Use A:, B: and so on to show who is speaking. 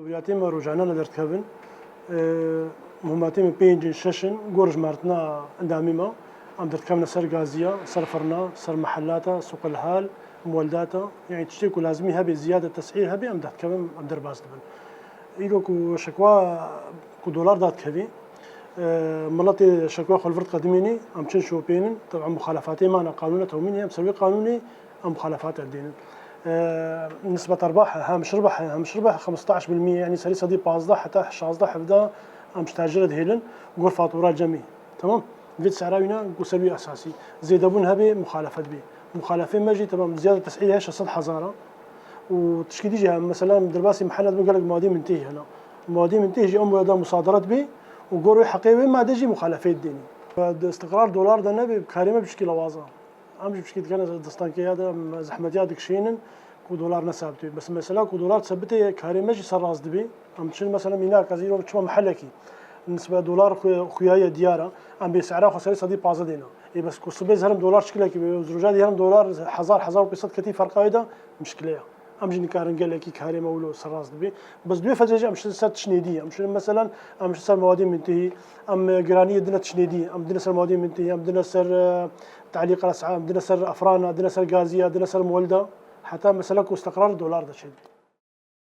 A: دورياتي ما رجعنا ندرت كابن مهماتي من بينج ششن جورج مارتنا انداميما ام درت كابن سر غازيه سر فرنا سر محلاتا سوق الهال مولداتا يعني تشتكوا لازمي هبي زياده تسعير هبي ام درت كابن ام در باز دبن إيلو شكوى كدولار دات كبي ملطي شكوى خلفرت قدميني أم تشنشو بينن طبعا مخالفاتي معنا قانونة توميني أم سوي قانوني أم مخالفات الدين نسبة أرباحها هامش ربح 15% يعني سري صدي 15 حتى 16 حفظة أم تاجرة هيلن قول فاتورات جميع تمام فيت سعراوينا قول سلبي أساسي زيد أبون هبي مخالفات بي مخالفين ماجي تمام زيادة تسعيرها 600 وتشكيدي جهة مثلا درباسي محلات بقول لك موادي منتهي هنا موادي منتهي جي أم ولا مصادرات بي وقولوا حقيقي ما دجي مخالفات ديني استقرار دولار ده نبي بكاريمه بشكل لوازم امشي بشكل كان دستانكي هذا زحمتيات دكشينن ودولار نسابتي بس مثلا ودولار ثبتي كاريمه جي سراز دبي امشي مثلا هناك زيرو بتشوف محلكي بالنسبه دولار خويايه دياره ام بسعرها خسري صدي بازا دينا اي بس كوسبي زرم دولار شكلك زروجات يرم دولار حزار وقصه كتي فرق هيدا مشكله امشي نكارن قال لك كاري مولو سراز دبي بس دوي فجاه امشي سات تشنيدي امشي مثلا امشي سر موادي منتهي ام جرانيه دنا تشنيدي ام دنا سر موادي منتهي ام دنا سر تعليق الاسعار ام دنا سر افران دنا سر غازيه دنا سر مولده حتى مثلا استقرار الدولار ده شيء